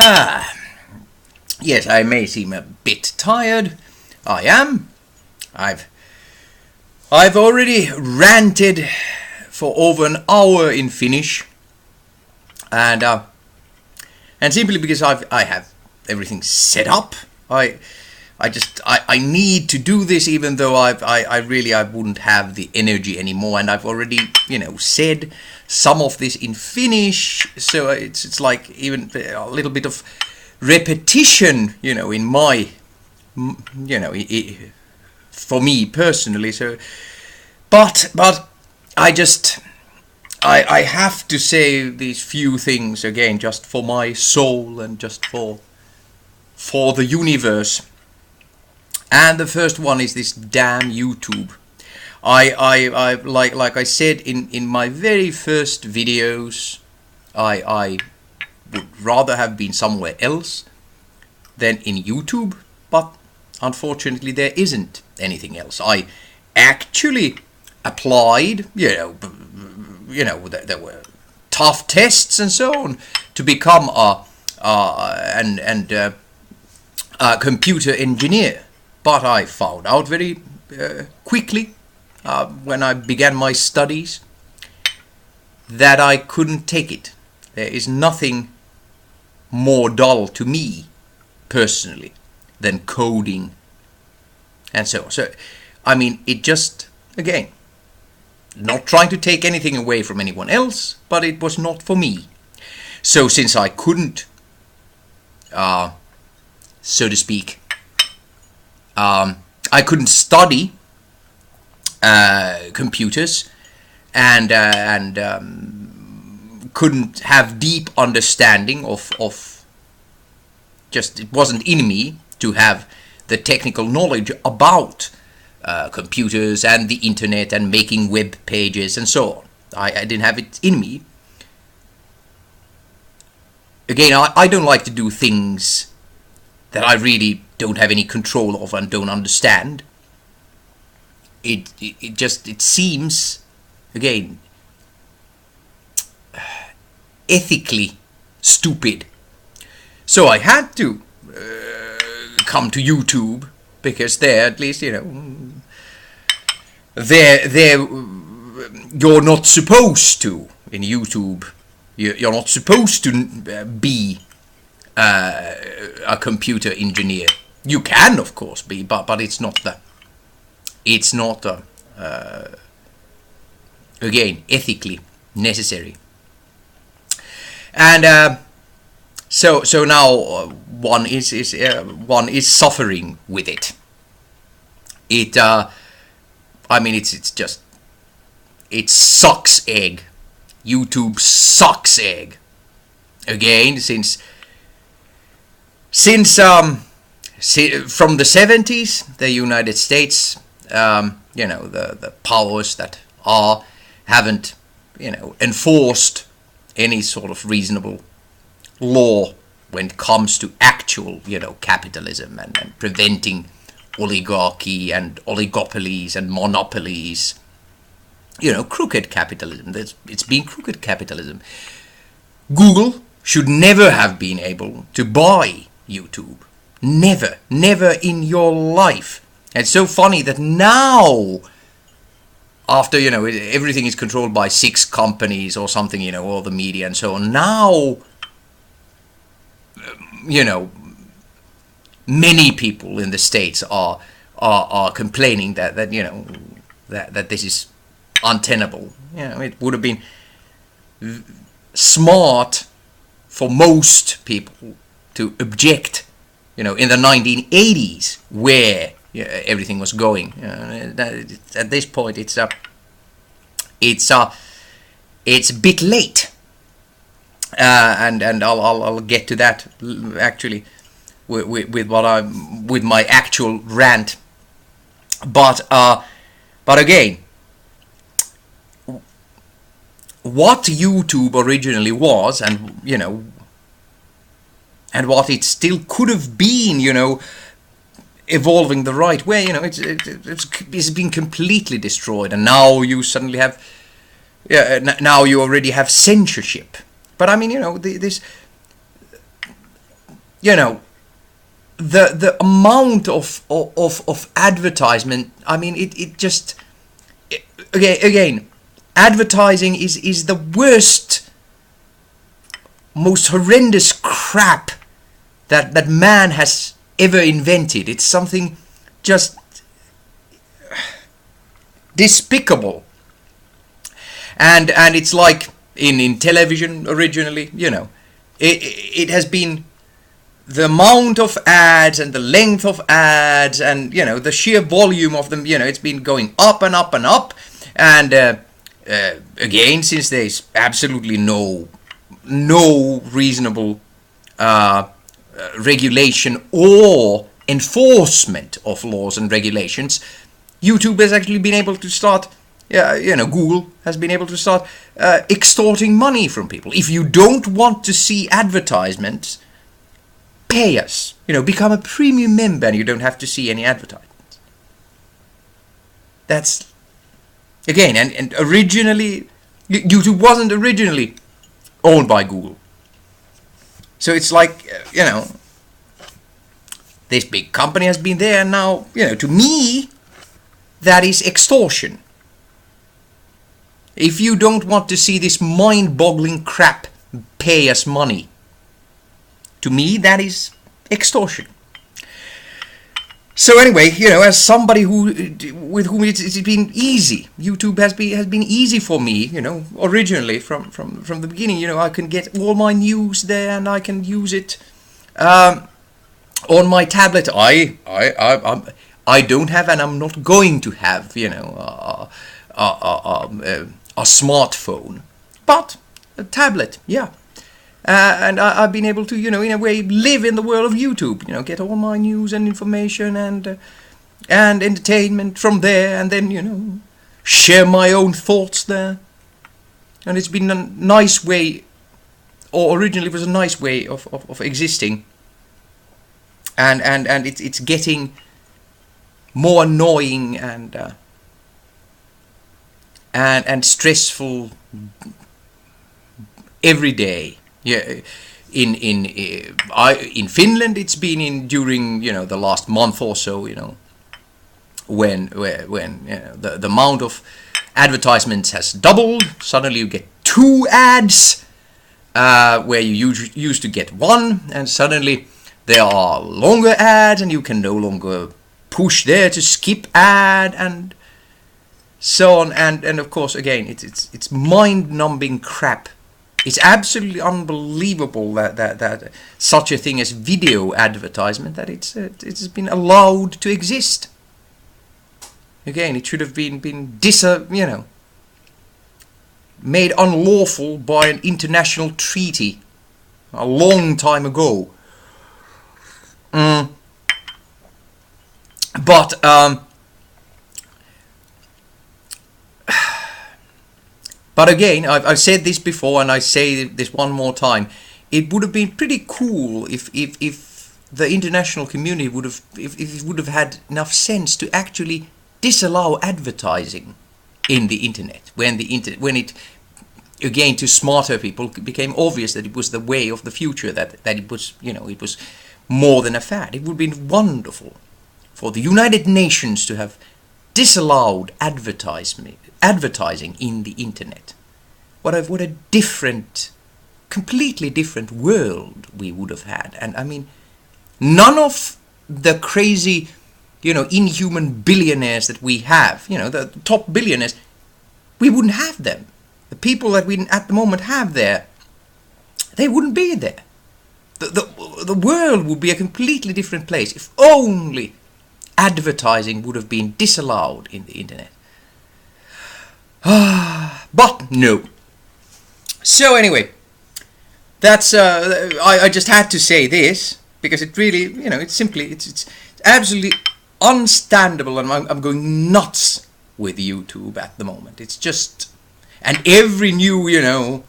Ah, yes, I may seem a bit tired. I am. I've already ranted for over an hour in Finnish, and simply because I have everything set up. I need to do this, even though I wouldn't have the energy anymore, and I've already said some of this in Finnish, so it's like even a little bit of repetition, in my, for me personally. So, but I have to say these few things again, just for my soul and just for the universe. And the first one is this damn YouTube. I like I said in my very first videos, I would rather have been somewhere else than in YouTube, but unfortunately there isn't anything else. I actually applied, there were tough tests and so on to become a computer engineer. But I found out very quickly when I began my studies that I couldn't take it. There is nothing more dull to me personally than coding and so on. So, I mean, it just, again, not trying to take anything away from anyone else, but it was not for me. So since I couldn't, so to speak, I couldn't study computers and couldn't have deep understanding of just, it wasn't in me to have the technical knowledge about computers and the internet and making web pages and so on. I didn't have it in me. Again, I don't like to do things that I really don't have any control of and don't understand. It seems, again, ethically stupid. So I had to come to YouTube, because there, at least, there you're not supposed to, in YouTube, you're not supposed to be a computer engineer. You can, of course, be, but it's not again, ethically necessary. And so now one is suffering with it. I mean, it's just, it sucks egg. YouTube sucks egg. Again, since from the 70s, the United States, the powers that are, haven't, enforced any sort of reasonable law when it comes to actual, capitalism and preventing oligarchy and oligopolies and monopolies. Crooked capitalism. It's been crooked capitalism. Google should never have been able to buy YouTube. Never in your life. It's so funny that now, after, everything is controlled by 6 companies or something, all the media and so on, now, many people in the States are complaining that this is untenable. It would have been smart for most people to object, in the 1980s, where everything was going. At this point, it's a bit late, and I'll get to that actually with my actual rant. But again, what YouTube originally was, and and what it still could have been, evolving the right way, it's been completely destroyed, and now you suddenly have, now you already have censorship. But I mean, this you know, the amount of advertisement, I mean, it just, again, advertising is the worst, most horrendous crap that man has ever invented. It's something just despicable. And it's like in television originally, you know, it has been the amount of ads and the length of ads and, you know, the sheer volume of them, you know, it's been going up and up and up. And again, since there's absolutely no reasonable regulation or enforcement of laws and regulations, YouTube has actually been able to start, you know, Google has been able to start extorting money from people. If you don't want to see advertisements, pay us. You know, become a premium member and you don't have to see any advertisements. That's, again, and originally, YouTube wasn't originally owned by Google. So it's like, you know, this big company has been there, and now, you know, to me, that is extortion. If you don't want to see this mind-boggling crap, pay us money. To me, that is extortion. So anyway, you know, as somebody with whom it's been easy, YouTube has been easy for me. You know, originally from the beginning, you know, I can get all my news there, and I can use it on my tablet. I don't have, and I'm not going to have, you know, a smartphone, but a tablet, yeah. And I've been able to, you know, in a way, live in the world of YouTube. You know, get all my news and information and entertainment from there, and then, you know, share my own thoughts there. And it's been a nice way, or originally it was a nice way of existing. And it's getting more annoying and stressful every day. Yeah, in Finland it's been during, you know, the last month or so, you know, when you know, the amount of advertisements has doubled. Suddenly you get 2 ads where you used to get 1, and suddenly there are longer ads, and you can no longer push there to skip ad and so on. And of course, again, it's mind-numbing crap. It's absolutely unbelievable that such a thing as video advertisement, that it's been allowed to exist. Again, it should have been you know, made unlawful by an international treaty a long time ago. But again, I've said this before, and I say this one more time. It would have been pretty cool if the international community would have had enough sense to actually disallow advertising in the internet when it again, to smarter people, became obvious that it was the way of the future, that it was, you know, it was more than a fad. It would have been wonderful for the United Nations to have disallowed advertising in the internet. What a different, completely different world we would have had. And I mean, none of the crazy, you know, inhuman billionaires that we have, you know, the top billionaires, we wouldn't have them. The people that we at the moment have there, they wouldn't be there. The world would be a completely different place if only advertising would have been disallowed in the internet. But no. So anyway, that's I just had to say this because it really, you know, it's absolutely unstandable, and I'm going nuts with YouTube at the moment. It's just, and every new, you know,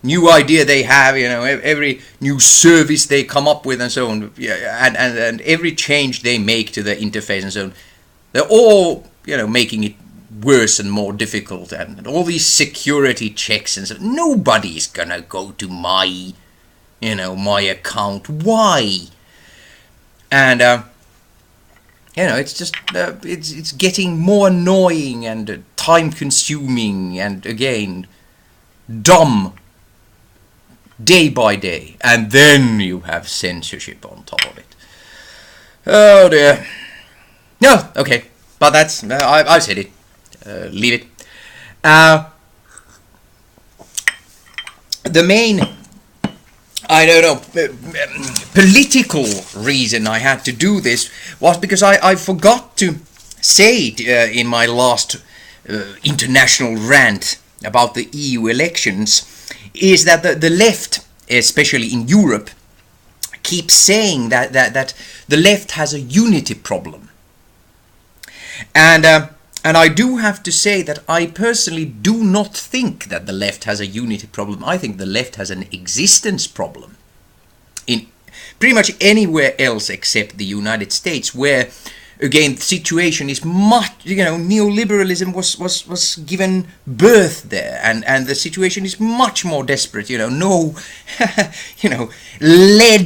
new idea they have, you know, every new service they come up with and so on, yeah, and every change they make to the interface and so on, they're all, you know, making it worse and more difficult, and all these security checks and so. Nobody's gonna go to my, you know, my account. Why? And it's just it's getting more annoying and time consuming and again dumb day by day, and then you have censorship on top of it. Oh dear. No, okay, but that's I said it. Leave it. The main, I don't know, political reason I had to do this was because I forgot to say it in my last international rant about the EU elections, is that the left, especially in Europe, keeps saying that the left has a unity problem. And I do have to say that I personally do not think that the left has a unity problem. I think the left has an existence problem in pretty much anywhere else except the United States, where again the situation is much, neoliberalism was given birth there, and the situation is much more desperate. Led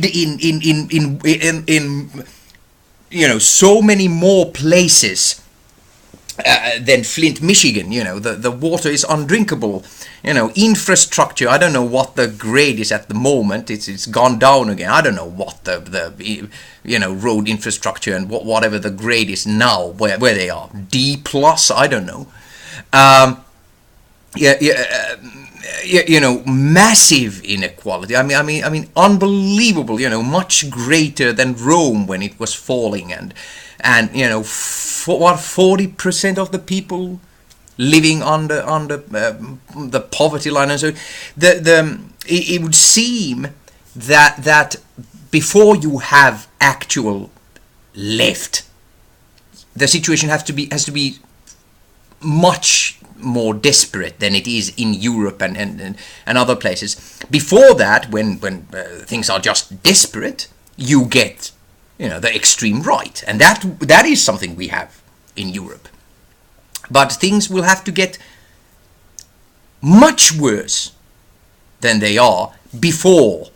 in so many more places than Flint, Michigan. The water is undrinkable. Infrastructure, I don't know what the grade is at the moment. It's gone down again. I don't know what the road infrastructure and whatever the grade is now, where they are. D+, I don't know. Massive inequality. I mean, unbelievable. Much greater than Rome when it was falling, and 40% of the people living under the poverty line, and so it would seem that before you have actual left, the situation has to be much more desperate than it is in Europe and other places. Before that, when things are just desperate, you get the extreme right, and that is something we have in Europe. But things will have to get much worse than they are before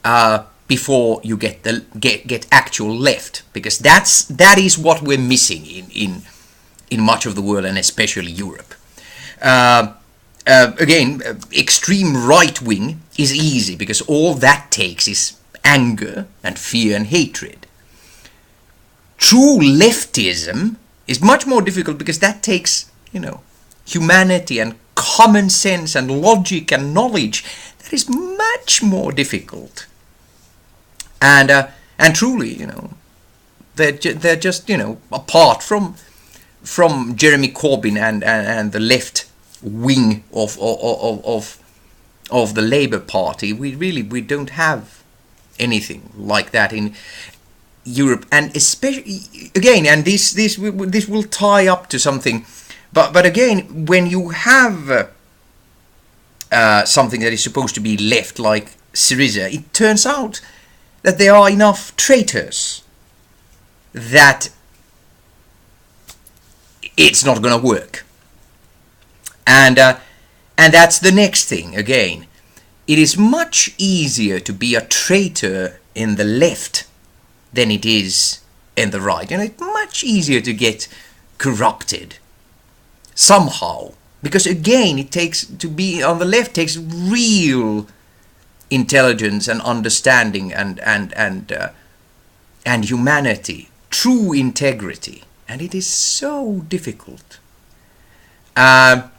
you get actual left, because that is what we're missing in much of the world, and especially Europe. Again, extreme right wing is easy because all that takes is anger and fear and hatred. True leftism is much more difficult because that takes, humanity and common sense and logic and knowledge. That is much more difficult. And truly, they're just, apart from Jeremy Corbyn and the left wing of the Labour Party, we don't have anything like that in Europe, and especially again, and this will tie up to something, but again, when you have something that is supposed to be left, like Syriza, it turns out that there are enough traitors that it's not going to work, and that's the next thing. Again, it is much easier to be a traitor in the left than it is in the right. It's much easier to get corrupted somehow, because again, it takes to be on the left takes real intelligence and understanding and humanity, true integrity, and it is so difficult. I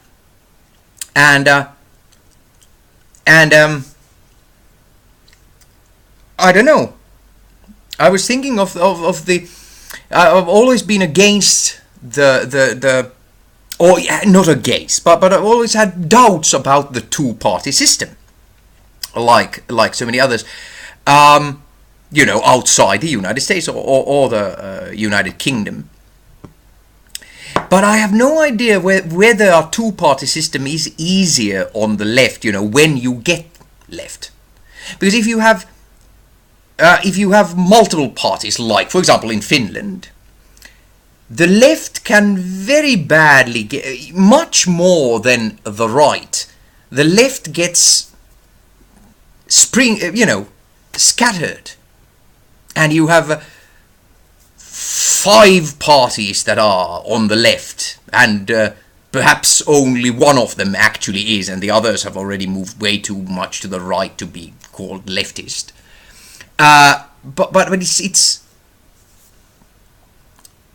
don't know. I was thinking of the. I've always been against not against, but I've always had doubts about the two-party system, like so many others, outside the United States or the United Kingdom. But I have no idea whether a two-party system is easier on the left, when you get left, because if you have multiple parties, like, for example, in Finland, the left can very badly get, much more than the right, the left gets scattered. and you have 5 parties that are on the left, and perhaps only one of them actually is, and the others have already moved way too much to the right to be called leftist. But it's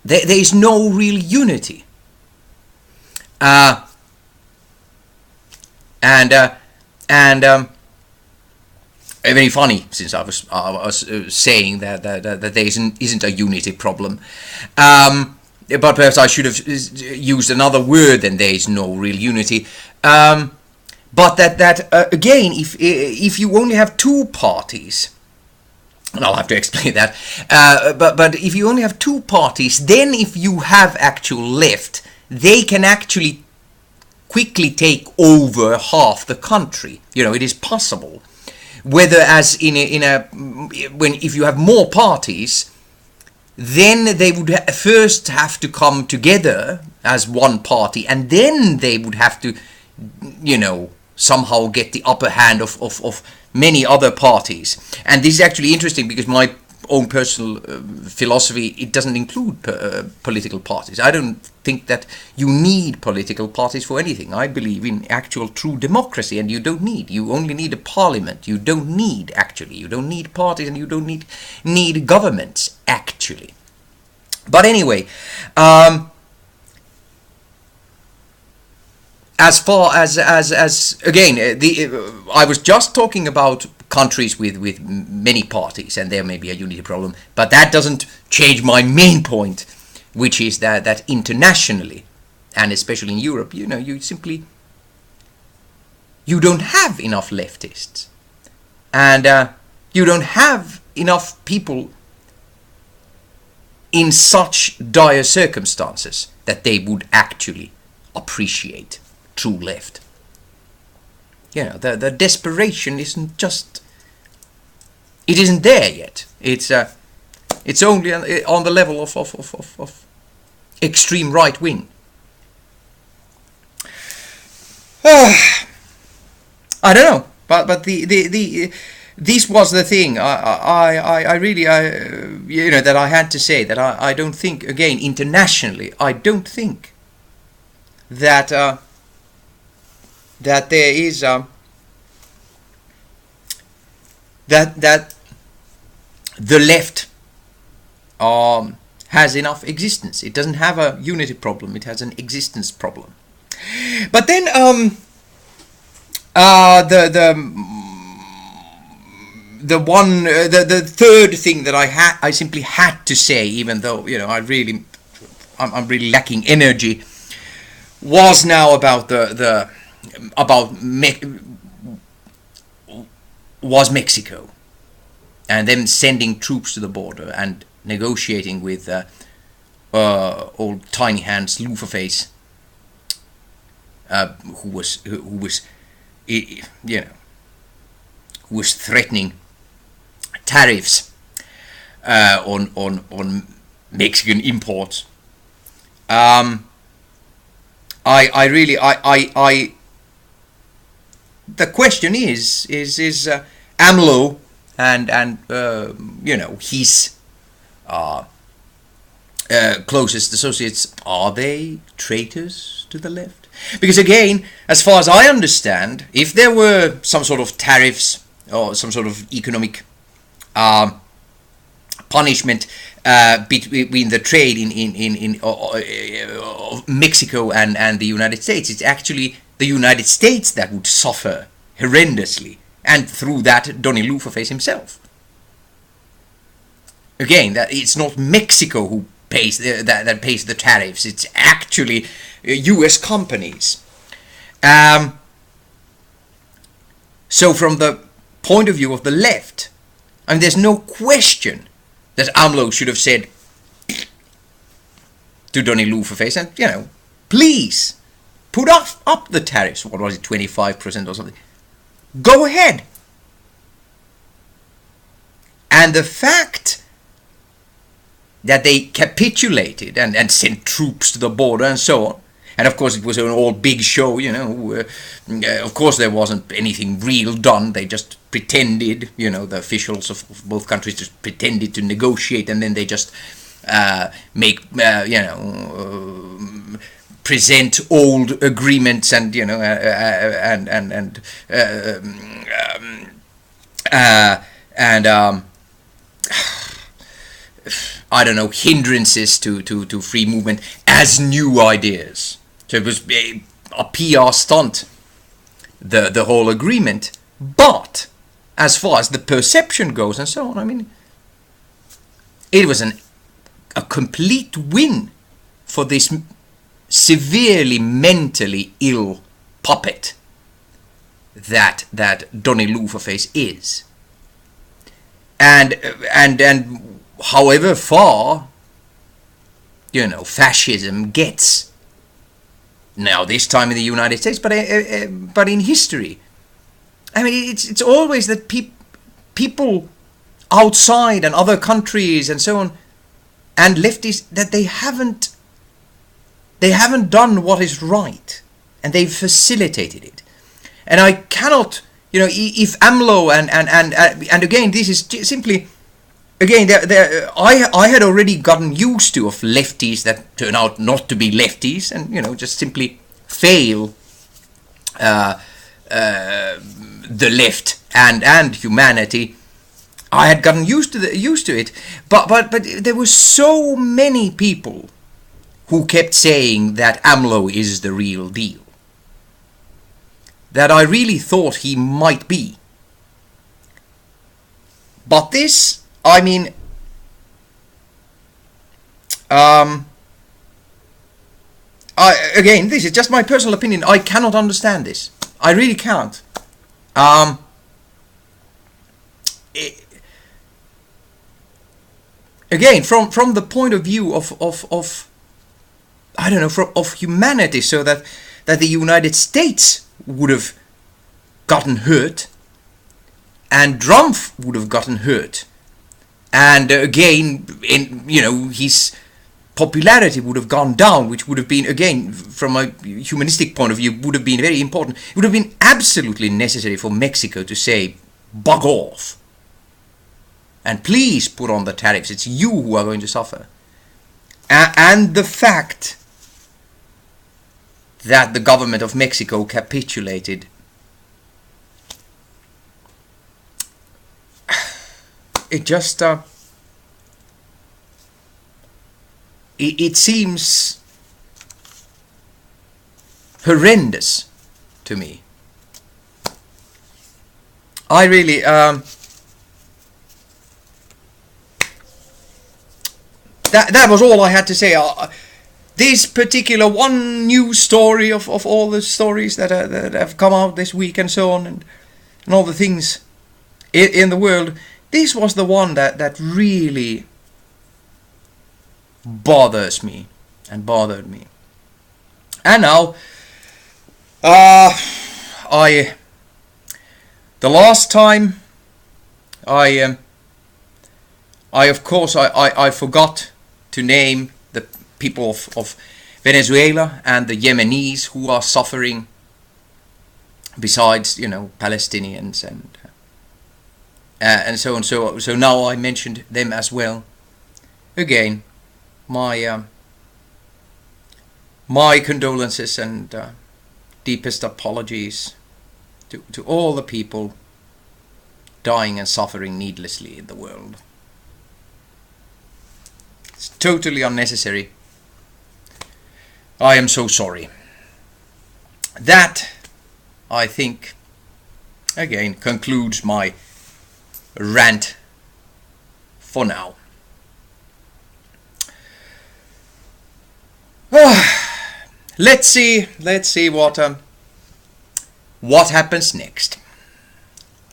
there is no real unity. Very funny, since I was saying that there isn't a unity problem. But perhaps I should have used another word than there is no real unity. But that again, if you only have 2 parties, and I'll have to explain that. But if you only have 2 parties, then if you have actual left, they can actually quickly take over half the country. It is possible. Whether as if you have more parties, then they would first have to come together as one party, and then they would have to, somehow get the upper hand of many other parties. And this is actually interesting because my own personal philosophy, it doesn't include political parties. I don't think that you need political parties for anything. I believe in actual true democracy, and you only need a parliament. You don't need parties, and you don't need governments actually. But anyway, as far as again, I was just talking about countries with many parties, and there may be a unity problem, but that doesn't change my main point, which is that internationally, and especially in Europe, you don't have enough leftists, and you don't have enough people in such dire circumstances that they would actually appreciate true left. The desperation isn't there yet. It's only on the level of extreme right wing. I don't know, but this was the thing. I really that I had to say that I don't think, again, internationally, I don't think that that there is that the left has enough existence. It doesn't have a unity problem. It has an existence problem. But then the third thing that I simply had to say, even though I'm really lacking energy, was now about was Mexico, and them sending troops to the border and negotiating with old tiny hands Lufaface, who was threatening tariffs on Mexican imports. The question is AMLO and his closest associates, are they traitors to the left? Because again, as far as I understand, if there were some sort of tariffs or some sort of economic punishment between the trade in Mexico and the United States, it's actually the United States that would suffer horrendously, and through that Donny Lufaface himself. Again, that it's not Mexico who pays that pays the tariffs. It's actually U.S. companies. So from the point of view of the left, there's no question that AMLO should have said to Donny Lufaface, and please put up the tariffs. What was it, 25% or something? Go ahead. And the fact that they capitulated and sent troops to the border and so on, And of course it was an all big show, of course there wasn't anything real done. They just pretended, the officials of both countries just pretended to negotiate, and then they just present old agreements and I don't know, hindrances to free movement as new ideas. So it was a PR stunt, the whole agreement. But as far as the perception goes and so on, I mean, it was a complete win for this severely mentally ill puppet that Donny Lufaface is. And however far, fascism gets, now this time in the United States, but in history, I mean, it's always that people outside and other countries and so on, and lefties, that they haven't done what is right, and they've facilitated it. And I cannot, if AMLO and again, this is simply, again, I had already gotten used to of lefties that turn out not to be lefties, and just simply fail the left and humanity. I had gotten used to it, but there were so many people who kept saying that AMLO is the real deal, that I really thought he might be. But this, I mean, again, this is just my personal opinion. I cannot understand this. I really can't. Again, from the point of view of I don't know, of humanity, so that the United States would have gotten hurt, and Trump would have gotten hurt, and again, his popularity would have gone down, which would have been, again, from a humanistic point of view, would have been very important. It would have been absolutely necessary for Mexico to say, bug off, and please put on the tariffs. It's you who are going to suffer. And the fact that the government of Mexico capitulated, it just it seems horrendous to me. I really that was all I had to say. This particular one news story of all the stories that have come out this week and so on, and all the things in the world, this was the one that really bothers me and bothered me. And now, the last time I of course I forgot to name the people of Venezuela and the Yemenis who are suffering, besides Palestinians and so on. So now I mentioned them as well. Again, my condolences and deepest apologies to all the people dying and suffering needlessly in the world. It's totally unnecessary. I am so sorry. That, I think, again, concludes my rant for now. Let's see what happens next.